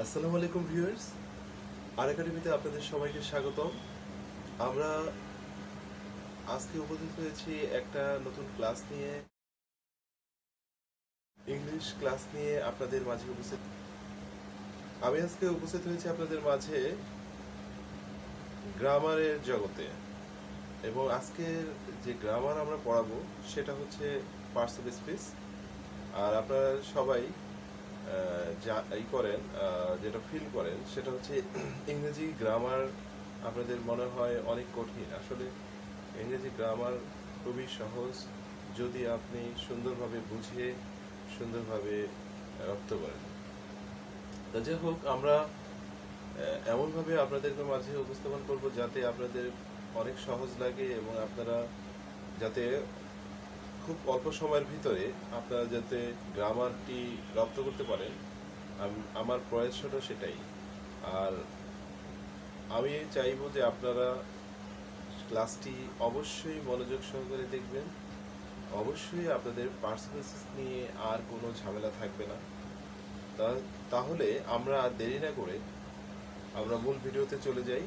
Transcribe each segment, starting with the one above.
আসসালামু আলাইকুম ভিউয়ার্স, আর একাডেমিতে আপনাদের সবাইকে স্বাগতম। আমরা আজকে উপস্থিত হয়েছি একটা নতুন ক্লাস নিয়ে, ইংলিশ ক্লাস নিয়ে আপনাদের মাঝে উপস্থিত। আমি আজকে উপস্থিত হয়েছি আপনাদের মাঝে গ্রামারের জগতে, এবং আজকের যে গ্রামার আমরা পড়াবো সেটা হচ্ছে পার্টস অফ স্পিচ। আর আপনারা সবাই যা করেন, যেটা ফিল করেন সেটা হচ্ছে ইংরেজি গ্রামার আপনাদের মনে হয় অনেক কঠিন। আসলে ইংরেজি গ্রামার খুবই সহজ যদি আপনি সুন্দরভাবে বুঝে সুন্দরভাবে রপ্ত করেন। তা যাই হোক, আমরা এমনভাবে আপনাদের মাঝে উপস্থাপন করব যাতে আপনাদের অনেক সহজ লাগে এবং আপনারা যাতে খুব অল্প সময়ের ভিতরে আপনারা যাতে গ্রামারটি রপ্ত করতে পারেন। আমার প্রয়াসটা সেটাই। আর আমি চাইবো যে আপনারা ক্লাসটি অবশ্যই মনোযোগ সহকারে দেখবেন। অবশ্যই আপনাদের পার্সোনালিটিস নিয়ে আর কোনো ঝামেলা থাকবে না। তাহলে আমরা আর দেরি না করে আমরা মূল ভিডিওতে চলে যাই।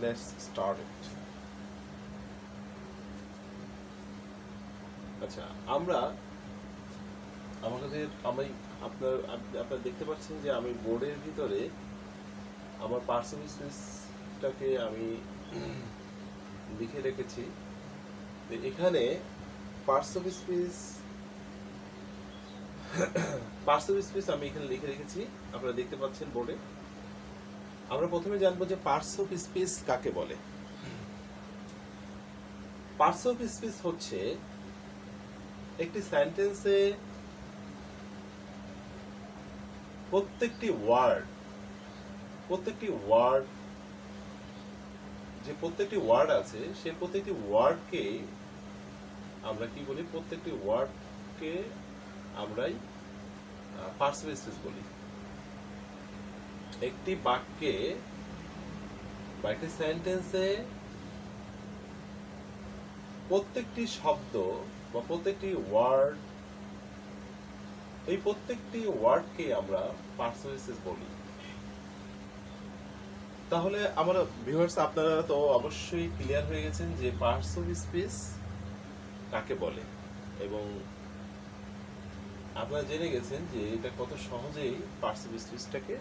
Let's start it. আচ্ছা, আপনারা দেখতে পাচ্ছেন যে আমি বোর্ডের ভিতরে আমার পার্সোনাল স্পেসটাকে আমি লিখে রেখেছি। এখানে পার্সোনাল স্পেস আমি এখানে লিখে রেখেছি, আপনারা দেখতে পাচ্ছেন বোর্ডে। আমরা প্রথমে জানবো যে পার্টস অফ স্পিচ কাকে বলে। পার্টস অফ স্পিচ হচ্ছে একটি সেন্টেন্সে প্রত্যেকটি ওয়ার্ড আছে, সে প্রত্যেকটি ওয়ার্ডকে আমরা কি বলি? প্রত্যেকটি ওয়ার্ডকে আমরাই পার্টস অফ স্পিচ বলি। একটি বাক্যে বা একটি সেন্টেন্সে প্রত্যেকটি শব্দ বা প্রত্যেকটি ওয়ার্ড, এই প্রত্যেকটি ওয়ার্ডকে আমরা পার্টস অফ স্পিচ বলি। তাহলে আমরা ভিউয়ার্স, আপনারা তো অবশ্যই ক্লিয়ার হয়ে গেছেন যে পার্টস অফ স্পিচ কাকে বলে, এবং আপনারা জেনে গেছেন যে এটা কত সহজেই পার্টস অফ স্পিচটাকে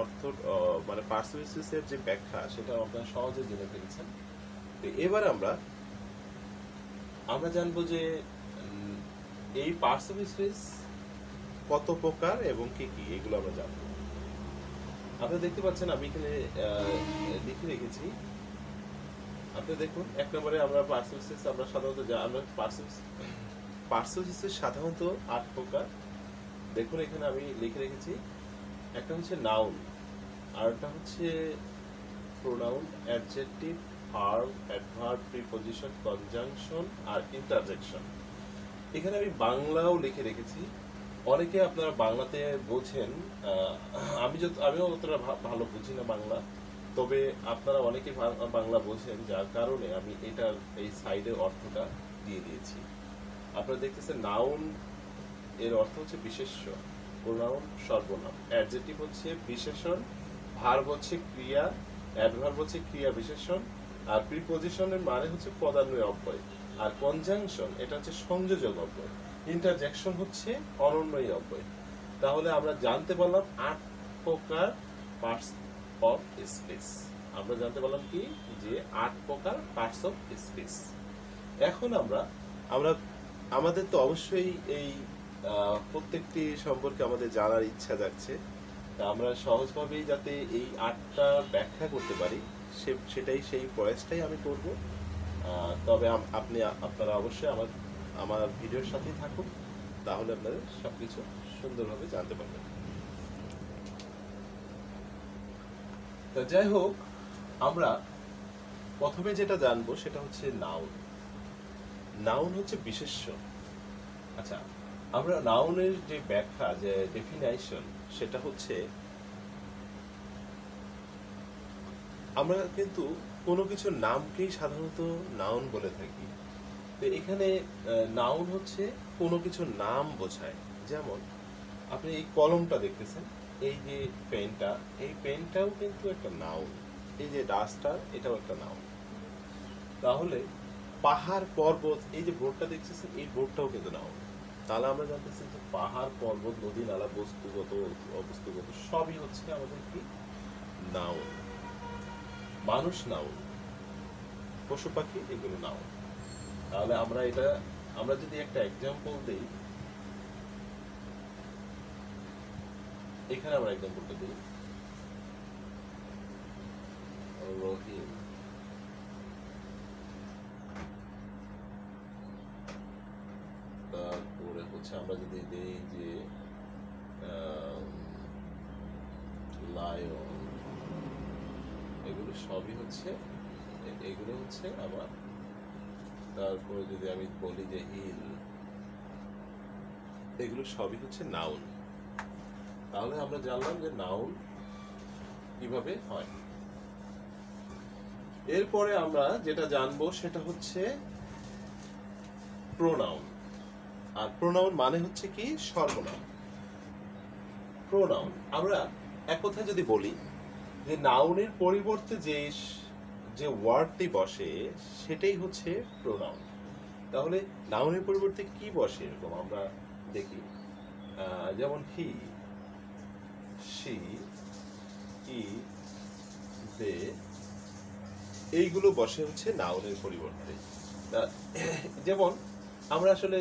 অর্থ মানে পার্টস অফ স্পিচের যে ব্যাখ্যা সেটা আপনারা সহজে জেনে ফেলেছেন। তো এবার আমরা জানবো যে এই পার্টস অফ স্পিচ কত প্রকার এবং কি কি, এগুলো আমরা জানবো। আপনারা দেখতে পাচ্ছেন আমি এখানে লিখে রেখেছি। আপনারা দেখুন, এক নম্বরে আমরা পার্টস অফ স্পিচ আমরা সাধারণত পার্টস অফ স্পিচ সাধারণত 8 প্রকার। দেখুন এখানে আমি লিখে রেখেছি। একটা হচ্ছে নাউন, আরেকটা হচ্ছে pronoun, adjective, verb, adverb, preposition, conjunction আর ইন্টারজেকশন। এখানে আমি বাংলাও লিখে রেখেছি। অনেকে আপনারা বাংলাতে বোঝেন, আমিও অতটা ভালো বুঝি না বাংলা, তবে আপনারা অনেকে বাংলা বোঝেন, যার কারণে আমি এই সাইডের অর্থটা দিয়ে দিয়েছি। আপনারা দেখতেছেন নাউন এর অর্থ হচ্ছে বিশেষ্য, প্রোনাউন সর্বনাম, অ্যাডজেক্টিভ হচ্ছে বিশেষণ, ভার্ব হচ্ছে ক্রিয়া, অ্যাডভার্ব হচ্ছে ক্রিয়া বিশেষণ, আর প্রিপজিশনের মানে হচ্ছে পদান্বয়ী অব্যয়, আর কনজাংশন এটা হচ্ছে সংযোজক অব্যয়, ইন্টারজেকশন হচ্ছে অনন্বয়ী অব্যয়। তাহলে আমরা জানতে পারলাম 8 প্রকার পার্টস অফ স্পিচ। আমরা জানতে পারলাম কি যে 8 প্রকার পার্টস অফ স্পিচ। এখন আমরা আমাদের তো অবশ্যই এই প্রত্যেকটি সম্পর্কে আমাদের জানার ইচ্ছা যাচ্ছে। তা আমরা সহজভাবেই যাতে এই 8টা ব্যাখ্যা করতে পারি সেই প্রয়াসটাই আমি করব। তবে আপনারা অবশ্যই আমার ভিডিওর সাথেই থাকুন, তাহলে আপনাদের সবকিছু সুন্দরভাবে জানতে পারবেন। তো যাই হোক, আমরা প্রথমে যেটা জানবো সেটা হচ্ছে নাউন। নাউন হচ্ছে বিশেষ্য। আচ্ছা, আমরা নাউনের যে ব্যাখ্যা, যে ডেফিনিশন, সেটা হচ্ছে আমরা কিন্তু কোনো কিছু নামকেই সাধারণত নাউন বলে থাকি। তো এখানে নাউন হচ্ছে কোনো কিছুর নাম বোঝায়। যেমন আপনি এই কলমটা দেখতেছেন, এই যে পেনটা, এই পেনটাও কিন্তু একটা নাউন। এই যে ডাস্টার, এটাও একটা নাউন। তাহলে পাহাড় পর্বত, এই যে বোর্ডটা দেখতেছেন, এই বোর্ডটাও কিন্তু নাউন। তাহলে আমরা জানতেছি যে পাহাড় পর্বত নদী নালা বস্তুগত অবস্তুগত সবই হচ্ছে আমাদের কি নাউন। মানুষ নাউন, পশু পাখি এগুলো নাউন। তাহলে আমরা যদি একটা এক্সাম্পল দিই, এখানে আমরা এক্সাম্পলটা দিই, রহিম। তারপরে হচ্ছে আমরা যদি দিই যে লায়ন, এগুলো সবই হচ্ছে, এগুলো হচ্ছে আমার। তারপরে যদি আমি বলি যে হিল, এগুলো সবই হচ্ছে নাউন। তাহলে আমরা জানলাম যে নাউন কিভাবে হয়। এরপরে আমরা যেটা জানবো সেটা হচ্ছে প্রোনাউন। আর প্রোনাউন মানে হচ্ছে কি সর্বনাম। প্রোনাউন আমরা এক কথায় যদি বলি যে নাউনের পরিবর্তে যে ওয়ার্ডটি বসে সেটাই হচ্ছে প্রোনাউন। তাহলে নাউনের পরিবর্তে কি বসে এরকম আমরা দেখি, যেমন হি, শি, ই, দে, এইগুলো বসে হচ্ছে নাউনের পরিবর্তে। যেমন আমরা আসলে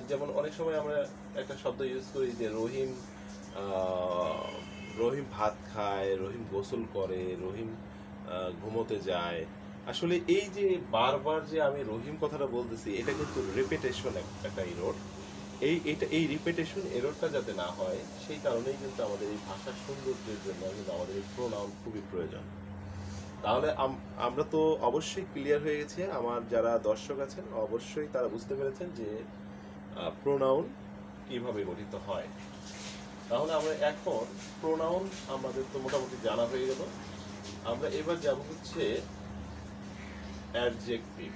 যেমন অনেক সময় আমরা একটা শব্দ ইউজ করি যে রহিম রহিম ভাত খায়, রহিম গোসল করে, রহিম ঘুমোতে যায়। আসলে এই যে বারবার যে আমি রহিম কথাটা বলতেছি, এটা কিন্তু রিপিটেশন একটা এরর। এই রিপিটেশন এররটা যাতে না হয় সেই কারণেই কিন্তু আমাদের এই ভাষার সৌন্দর্যের জন্য কিন্তু আমাদের এই প্রোনাউন খুবই প্রয়োজন। তাহলে আমরা তো অবশ্যই ক্লিয়ার হয়ে গেছে, আমার যারা দর্শক আছেন অবশ্যই তারা বুঝতে পেরেছেন যে প্রোনাউন কিভাবে গঠিত হয়। তাহলে আমরা এখন প্রোনাউন আমাদের তো মোটামুটি জানা হয়ে গেল। আমরা এবার যাব হচ্ছে অ্যাডজেক্টিভ।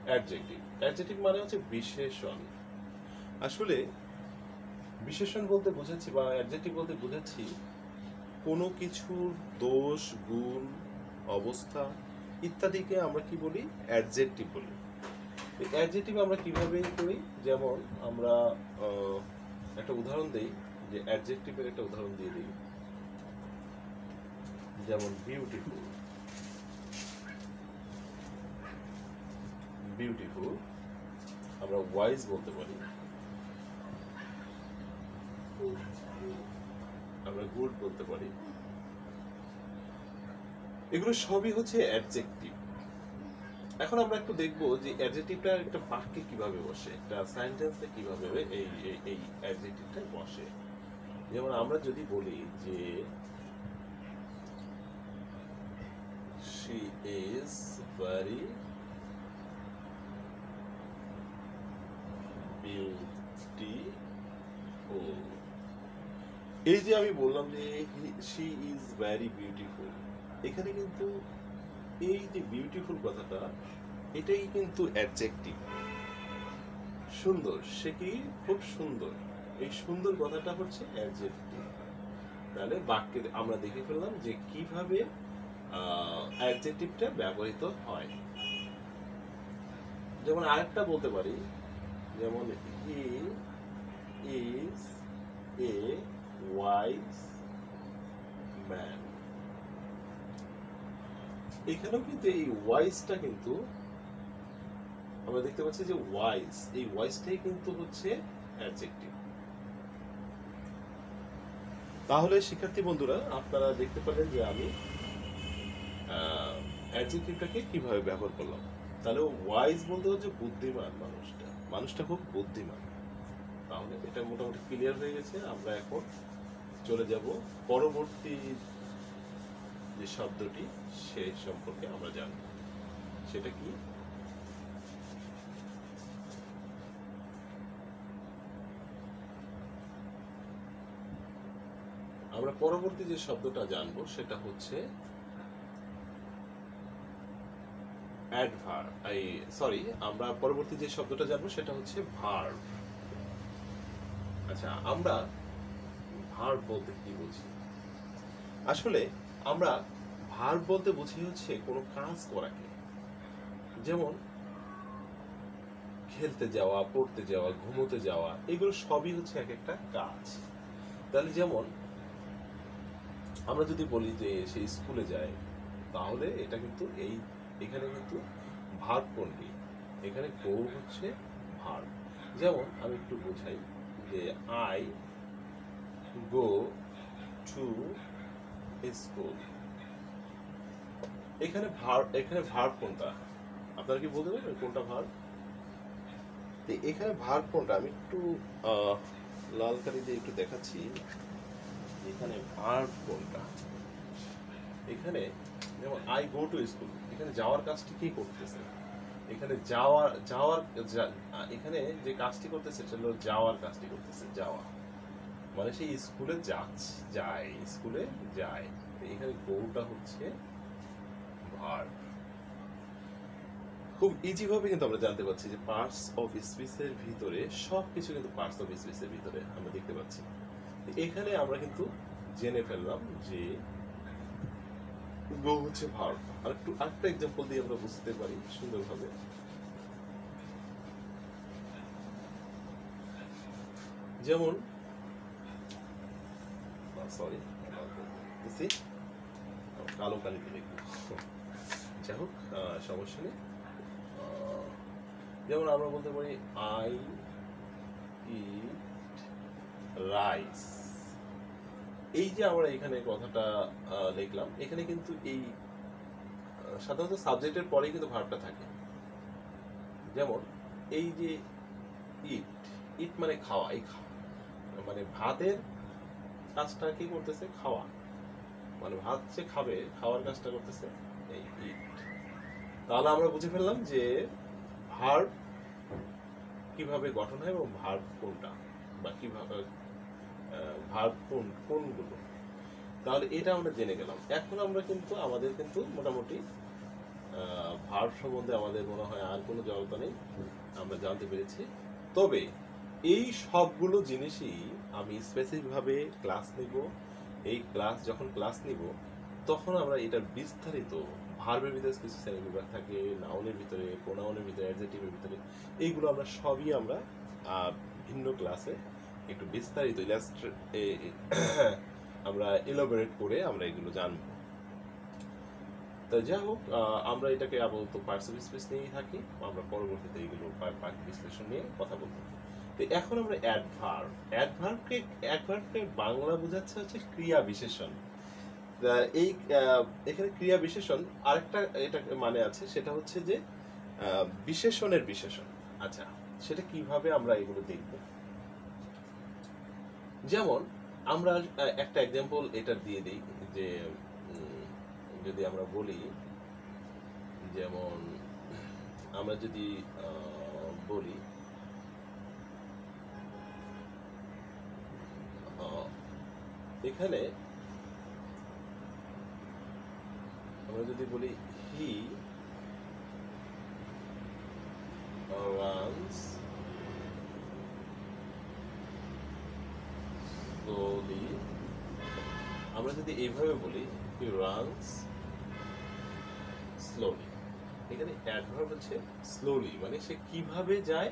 অ্যাডজেক্টিভ মানে হচ্ছে বিশেষণ। আসলে বিশেষণ বলতে বোঝাচ্ছি বা অ্যাডজেক্টিভ বলতে বোঝাচ্ছি কোনো কিছুর দোষ, গুণ, অবস্থা ইত্যাদিকে আমরা কি বলি, অ্যাডজেক্টিভ বলি। অ্যাডজেক্টিভ আমরা কিভাবে করি, যেমন আমরা একটা উদাহরণ দেই, যে অ্যাডজেক্টিভের একটা উদাহরণ দিয়ে দিই। যেমন বিউটিফুল, বিউটিফুল আমরা ওয়াইজ বলতে পারি, আমরা গুড বলতে পারি। এগুলো সবই হচ্ছে অ্যাডজেক্টিভ। এখন আমরা একটু দেখবো যে অ্যাডজেক্টিভটা একটা বাক্যে কিভাবে বসে, একটা সেন্টেন্সে কিভাবে এই অ্যাডজেক্টিভটা বসে। যেমন আমরা যদি বলি যে she is very beautiful, এই যে আমি বললাম যে she is very beautiful, এখানে কিন্তু এই যে বিউটিফুল কথাটা, এটাই কিন্তু অ্যাডজেক্টিভ। সুন্দর, সে কি খুব সুন্দর, এই সুন্দর কথাটা হচ্ছে অ্যাডজেক্টিভ। তাহলে বাক্যে আমরা দেখে ফেললাম যে কিভাবে অ্যাডজেক্টিভটা ব্যবহৃত হয়। যেমন আরেকটা বলতে পারি, যেমন he is a wise man. এখানেও কিন্তু এই ওয়াইজটা কিন্তু আমরা দেখতে পাচ্ছি যে ওয়াইজ, এই ওয়াইজটাই কিন্তু হচ্ছে অ্যাডজেক্টিভ। তাহলে শিক্ষার্থী বন্ধুরা আপনারা দেখতে পেলেন যে আমি অ্যাডজেক্টিভটাকে কিভাবে ব্যবহার করলাম। তাহলে ওয়াইজ বলতে হচ্ছে বুদ্ধিমান, মানুষটা খুব বুদ্ধিমান। তাহলে এটা মোটামুটি ক্লিয়ার হয়ে গেছে। আমরা এখন চলে যাব পরবর্তী যে শব্দটি সেই সম্পর্কে আমরা জানব, সেটা কি। আমরা পরবর্তী যে শব্দটা জানবো সেটা হচ্ছে অ্যাডভার্ব, সরি, আমরা পরবর্তী যে শব্দটা জানবো সেটা হচ্ছে ভার্ব। আচ্ছা, আমরা ভার্ব বলতে কি বুঝি? আসলে আমরা ভার্ব বলতে বুঝি হচ্ছে কোনো কাজ করাকে। যেমন খেলতে যাওয়া, পড়তে যাওয়া, ঘুমোতে যাওয়া, এগুলো সবই হচ্ছে এক একটা কাজ। তাহলে যেমন আমরা যদি বলি যে সে স্কুলে যায়, তাহলে এটা কিন্তু এখানে কিন্তু ভার্ব কোনটি? এখানে গো হচ্ছে ভার্ব। যেমন আমি একটু বোঝাই যে আই গো টু স্কুল। এখানে ভার্ব কোনটা? আপনারা কি বলতে পারবেন কোনটা ভার্ব? এখানে ভার্ব কোনটা? আমি একটু লাল কালি দিয়ে একটু দেখাচ্ছি এখানে ভার্ব কোনটা। এখানে যেমন আই গো টু স্কুল, এখানে যাওয়ার কাজটি কি করতেছে? এখানে এখানে যে কাজটি করতেছে সেটা হলো যাওয়ার কাজটি করতেছে। যাওয়া মানে সেই স্কুলে যায়, স্কুলে যায়। এখানে গোটা হচ্ছে ভার্ব। খুব ইজি ভাবে কিন্তু আমরা জানতে পারছি যে পার্টস অফ স্পিচের ভিতরে সবকিছু কিন্তু পার্টস অফ স্পিচের ভিতরে আমরা দেখতে পাচ্ছি। এখানে আমরা কিন্তু জেনে ফেললাম যে গো হচ্ছে ভার্ব। আরেকটা এক্সাম্পল দিয়ে আমরা বুঝতে পারি সুন্দরভাবে। যেমন সরি, কালো কালিতে লিখবো, যাই হোক সমস্যা নেই। যেমন আমরা বলতে পারি আই ইট রাইস। এই যে আমরা এখানে কথাটা লিখলাম, এখানে কিন্তু এই সাধারণত সাবজেক্টের পরেই কিন্তু ভার্বটা থাকে। যেমন এই যে ইট, ইট মানে খাওয়া, মানে ভাতের কাজটা কি করতেছে? খাওয়া। মানে ভাত সে খাবে, খাওয়ার কাজটা করতেছে এই ইট। তাহলে আমরা বুঝে ফেললাম যে ভার্ব কিভাবে গঠন হয় এবং ভার্ব কোনটা, বা কিভাবে ভার্ব কোনগুলো। তাহলে এটা আমরা জেনে গেলাম। এখন আমরা কিন্তু আমাদের কিন্তু মোটামুটি ভার্ব সম্বন্ধে আমাদের মনে হয় আর কোনো জড়তা নেই, আমরা জানতে পেরেছি। তবে এই সবগুলো জিনিসই আমি স্পেসিফিকভাবে ক্লাস নিব। যখন ক্লাস নিব তখন আমরা এটার বিস্তারিত, ভার্বের ভিতরে কিছু শ্রেণী বিভাগ থাকে, নাউনের ভিতরে, প্রোনাউনের ভিতরে, অ্যাডজেক্টিভের ভিতরে, এইগুলো আমরা সবই আমরা ভিন্ন ক্লাসে একটু বিস্তারিত আমরা এলাবোরেট করে আমরা এগুলো জানবো। তো যাই হোক, আমরা এটাকে আপাতত পার্টস অফ স্পিচ নিয়েই থাকি, আমরা পরবর্তীতে এইগুলো বাকি বিশ্লেষণ নিয়ে কথা বলবো। তো এখন আমরা অ্যাডভার্বকে বাংলা বোঝাচ্ছে হচ্ছে ক্রিয়া বিশেষণ। এই এখানে ক্রিয়া বিশেষণ আরেকটা এটা মানে আছে, সেটা হচ্ছে যে বিশেষণের বিশেষণ। আচ্ছা, সেটা কিভাবে আমরা এগুলো দেখব? যেমন আমরা একটা এক্সাম্পল এটা দিয়ে দিই যে যদি আমরা বলি, যেমন আমরা যদি বলি এখানে আমরা যদি বলি হি রানস স্লোলি, আমরা যদি এইভাবে বলি হি রানস স্লোলি, এখানে অ্যাডভার্ব হচ্ছে স্লোলি, মানে সে কিভাবে যায়?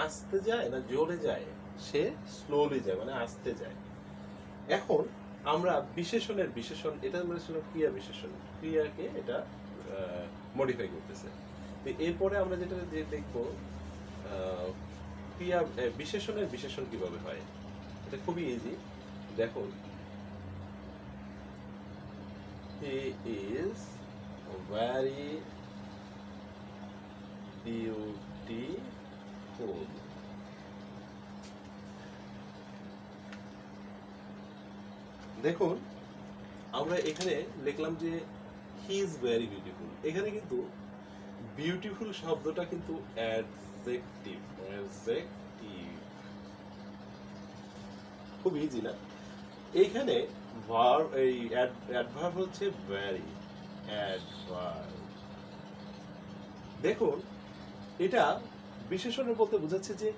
আস্তে যায় না জোরে যায়? সে স্লোলি যায়, মানে আস্তে যায়। এখন আমরা বিশেষণের বিশেষণ, এটা বলেছিল ক্রিয়া বিশেষণ, ক্রিয়াকে এটা মডিফাই করতেছে। তো এরপরে আমরা যেটা দেখবো ক্রিয়া বিশেষণের বিশেষণ কিভাবে হয়, এটা খুবই ইজি। দেখুন, হি ইজ ভেরি বিউটিফুল। দেখুন, আমরা এখানে লিখলাম যে হি ইজ ভেরি বিউটিফুল। এখানে কিন্তু বিউটিফুল শব্দটা কিন্তু অ্যাডজেক্টিভ। খুব ইজি না? এইখানে ভার্ব, এই অ্যাডভার্ব হচ্ছে ভেরি, অ্যাডভার্ব। দেখুন, এটা বিশেষণ বলতে বোঝাচ্ছে যে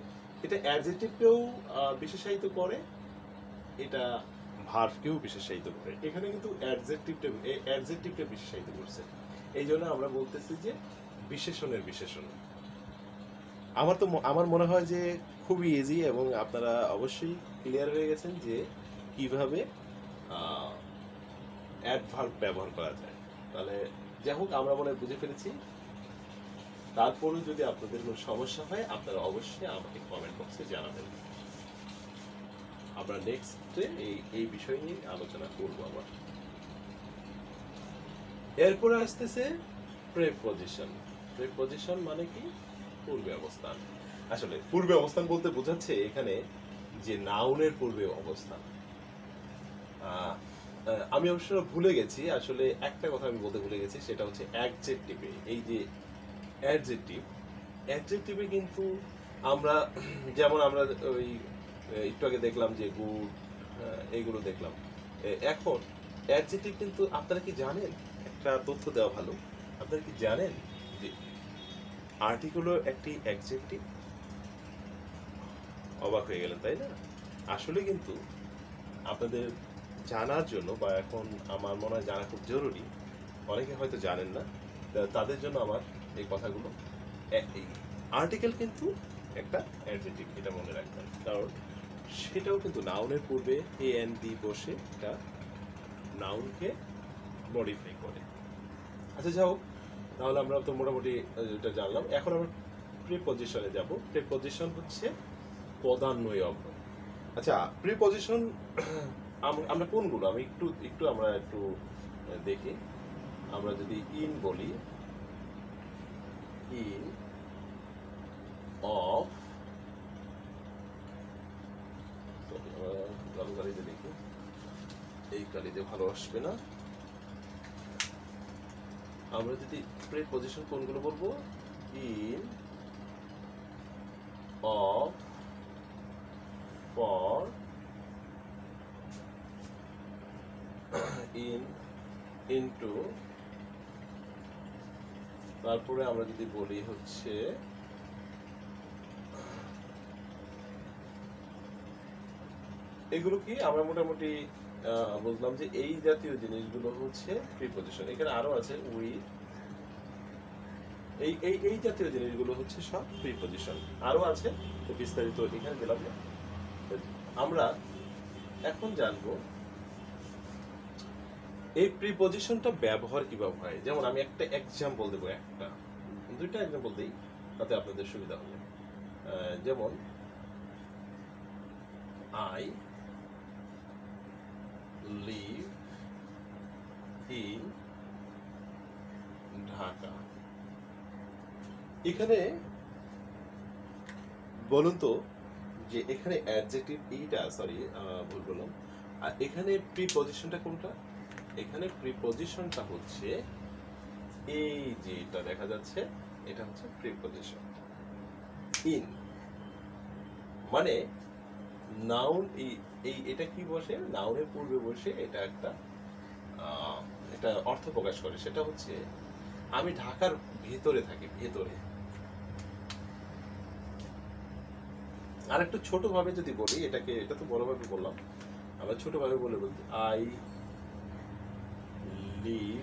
এটা অ্যাডজেক্টিভকেও বিশেষায়িত করে, এটা ভার্বকেও বিশেষায়িত করে। এখানে কিন্তু অ্যাডজেক্টিভকে বিশেষায়িত করছে, এই জন্য আমরা বলতেছি যে বিশেষণের বিশেষণ। আমার মনে হয় যে খুবই ইজি, এবং আপনারা অবশ্যই ক্লিয়ার হয়ে গেছেন যে কিভাবে অ্যাডভার্ব ব্যবহার করা যায়। তাহলে যাই হোক, আমরা মনে হয় বুঝে ফেলেছি। তারপরেও যদি আপনাদের কোনো সমস্যা হয়, আপনারা অবশ্যই আমাকে কমেন্ট বক্সে জানাবেন। আমরা নেক্সটে এই বিষয় নিয়ে আলোচনা করবো আবার। এরপরে আসতেছে প্রেপজিশন। প্রেপজিশন মানে কি? পূর্বে অবস্থান। আসলে পূর্বে অবস্থান বলতে বোঝাচ্ছে এখানে যে নাউনের পূর্বে অবস্থান। আমি অবশ্য ভুলে গেছি, আসলে একটা কথা আমি বলতে ভুলে গেছি, সেটা হচ্ছে অ্যাডজেক্টিভে। এই যে অ্যাডজেক্টিভে কিন্তু আমরা যেমন আমরা ওই একটু আগে দেখলাম যে গুড, এইগুলো দেখলাম। এখন অ্যাডজেক্টিভ কিন্তু আপনারা কি জানেন, একটা তথ্য দেওয়া ভালো, আপনারা কি জানেন যে আর্টিকেলও একটি অ্যাডজেক্টিভ? অবাক হয়ে গেলেন তাই না? আসলে কিন্তু আপনাদের জানার জন্য, বা এখন আমার মনে হয় জানা খুব জরুরি, অনেকে হয়তো জানেন না, তাদের জন্য আমার এই কথাগুলো। আর্টিকেল কিন্তু একটা অ্যাডজেক্টিভ, এটা মনে রাখবেন, কারণ সেটাও কিন্তু নাউনের পূর্বে এ এন ডি বসে এটা নাউনকে মডিফাই করে। আচ্ছা যাই হোক, তাহলে আমরা তো মোটামুটি এটা জানলাম। এখন আমরা প্রিপজিশনে যাব। প্রিপজিশন হচ্ছে পদান্বয় অঙ্গ। আচ্ছা, প্রিপজিশন আমরা কোনগুলো, আমি একটু আমরা একটু দেখি। আমরা যদি ইন বলি, ইন, অফ, লাল কালিতে দেখি, এই কালিতে ভালো আসবে না। আমরা যদি প্রিপজিশন কোনগুলো বলবো, in, of, for, in, into, তারপরে আমরা যদি বলি হচ্ছে এগুলো কি, আমরা মোটামুটি বুঝলাম যে এই জাতীয় জিনিসগুলো হচ্ছে প্রিপজিশন। এখানে আরো আছে উইথ, এই এই এই জাতীয় জিনিসগুলো হচ্ছে সব প্রিপজিশন। আরো আছে, বিস্তারিত এখানে গেলাম না। আমরা এখন জানবো এই প্রিপজিশনটা ব্যবহার কিভাবে হয়। যেমন আমি একটা এক্সাম্পল দেবো, দুইটা এক্সাম্পল দিই, তাতে আপনাদের সুবিধা হবে। যেমন আই লিভ ইন ঢাকা। এখানে বলুন তো যে এখানে অ্যাডজেক্টিভ এইটা, সরি ভুল বললাম, আর এখানে প্রিপজিশনটা কোনটা? এখানে প্রিপজিশনটা হচ্ছে এই যে এটা দেখা যাচ্ছে, এটা হচ্ছে প্রিপজিশন। ইন মানে নাউন, এটা কি বসে, নাউনের পূর্বে বসে এটা একটা এটা অর্থ প্রকাশ করে। সেটা হচ্ছে আমি ঢাকার ভেতরে থাকি, ভেতরে। আর একটু ছোট ভাবে যদি বলি এটাকে, এটা তো বড় ভাবে বললাম, আমরা ছোট ভাবে বলে বলতে, I live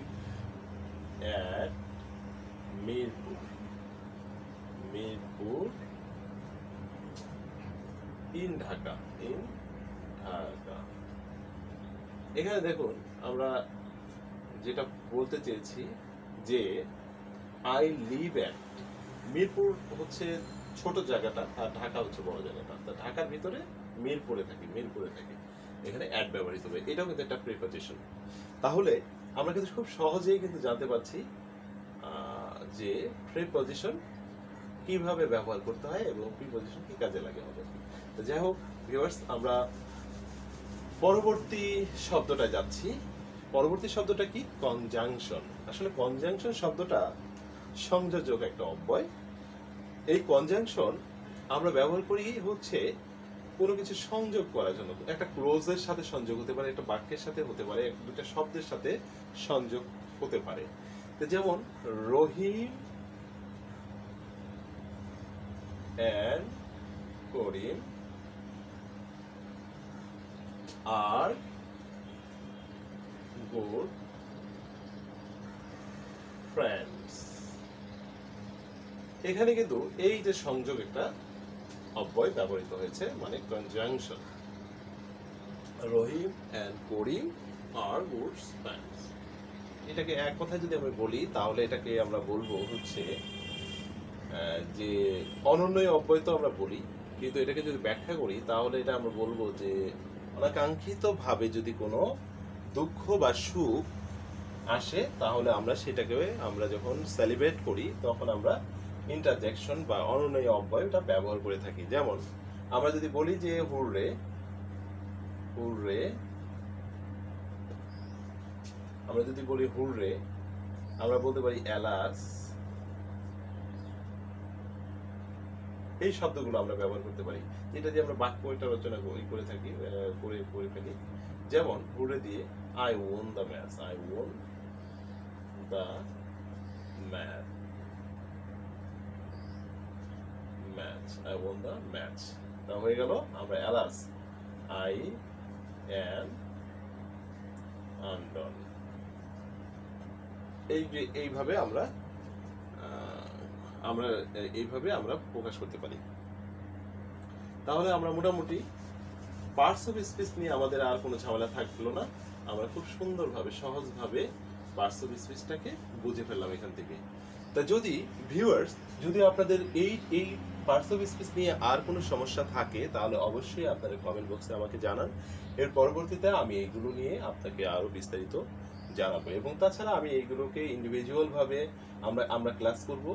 at Mirpur, Mirpur in Dhaka, in Dhaka. এখানে দেখুন আমরা যেটা বলতে চেয়েছি যে আই লিভ অ্যাট, মিরপুর হচ্ছে ছোট জায়গাটা আর ঢাকা হচ্ছে বড় জায়গাটা। ঢাকার ভিতরে মিরপুরে থাকি, এখানে অ্যাড ব্যবহৃত হবে। এটাও কিন্তু একটা প্রিপজিশন। তাহলে আমরা কিন্তু খুব সহজেই কিন্তু জানতে পারছি যে প্রিপজিশন কিভাবে ব্যবহার করতে হয় এবং প্রিপজিশন কি কাজে লাগে আমাদের। তো যাই হোক ভিউয়ার্স, আমরা পরবর্তী শব্দটা যাচ্ছি। পরবর্তী শব্দটা কি? কনজাংশন। আসলে কনজাংশন শব্দটা সংযোজক একটা অব্যয়। এই কনজাংশন আমরা ব্যবহার করি হচ্ছে কোনো কিছু সংযোগ করার জন্য। একটা ক্লোজের সাথে সংযোগ হতে পারে, একটা বাক্যের সাথে হতে পারে, দুটা শব্দের সাথে সংযোগ হতে পারে। যেমন রহিম and Karim are good friends. এখানে কিন্তু এই যে সংযোগ একটা অব্যয় ব্যবহৃত হয়েছে, মানে কনজাংশন। রহিম এন্ড করিম আর গুড ফ্রেন্ডস। এটাকে এক কথায় যদি আমরা বলি তাহলে এটাকে আমরা বলবো হচ্ছে যে অনন্যয় অব্যয় তো আমরা বলি, কিন্তু এটাকে যদি ব্যাখ্যা করি তাহলে এটা আমরা বলবো যে অনাকাঙ্ক্ষিত ভাবে যদি কোনো দুঃখ বা সুখ আসে তাহলে আমরা সেটাকে আমরা যখন সেলিব্রেট করি তখন আমরা ইন্টারজেকশন বা অনন্যয় অব্যয়টা ব্যবহার করে থাকি। যেমন আমরা যদি বলি যে হুররে, হুররে, আমরা যদি বলি হুররে, আমরা বলতে পারি এলাস, এই শব্দগুলো আমরা ব্যবহার করতে পারি, যেটা দিয়ে আমরা বাক্য এটা রচনা করে থাকি, করে ফেলি। যেমন হুররে দিয়ে I won the match, I won the match, match, I won the match. তা হয়ে গেল আমরা এলাস, আই অ্যাম আনডন। এইভাবে আমরা এইভাবে আমরা প্রকাশ করতে পারি। তাহলে আমরা মোটামুটি পার্টস অফ স্পিচ নিয়ে আমাদের আর কোনো ঝামেলা থাকলো না। আমরা খুব সুন্দরভাবে সহজভাবে পার্টস অফ স্পিচটাকে বুঝে ফেললাম এখান থেকে। তা যদি ভিউয়ার্স, যদি আপনাদের এই পার্টস অফ স্পিচ নিয়ে আর কোনো সমস্যা থাকে তাহলে অবশ্যই আপনারা কমেন্ট বক্সে আমাকে জানান। এর পরবর্তীতে আমি এইগুলো নিয়ে আপনাকে আরো বিস্তারিত জানাবো, এবং তাছাড়া আমি এইগুলোকে ইন্ডিভিজুয়াল ভাবে আমরা ক্লাস করব।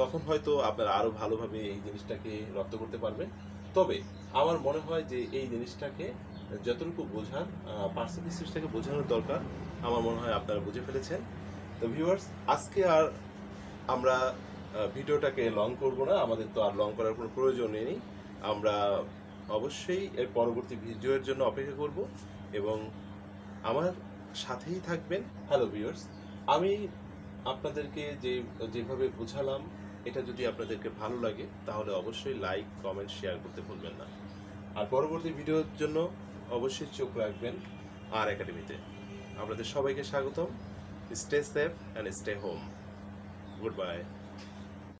তখন হয়তো আপনারা আরো ভালোভাবে এই জিনিসটাকে রপ্ত করতে পারবেন। তবে আমার মনে হয় যে এই জিনিসটাকে যতটুকু বোঝার, পার্টস অফ স্পিচটাকে বোঝানোর দরকার, আমার মনে হয় আপনারা বুঝে ফেলেছেন। তো ভিউয়ার্স, আজকে আর আমরা ভিডিওটাকে লং করব না, আমাদের তো আর লং করার কোনো প্রয়োজন নেই। আমরা অবশ্যই এর পরবর্তী ভিডিওর জন্য অপেক্ষা করব এবং আমার সাথেই থাকবেন। হ্যালো ভিউয়ার্স, আমি আপনাদেরকে যেভাবে বোঝালাম এটা যদি আপনাদেরকে ভালো লাগে তাহলে অবশ্যই লাইক, কমেন্ট, শেয়ার করতে ভুলবেন না। আর পরবর্তী ভিডিওর জন্য অবশ্যই চোখ রাখবেন আর একাডেমিতে। আপনাদের সবাইকে স্বাগতম। Stay safe and stay home. Goodbye.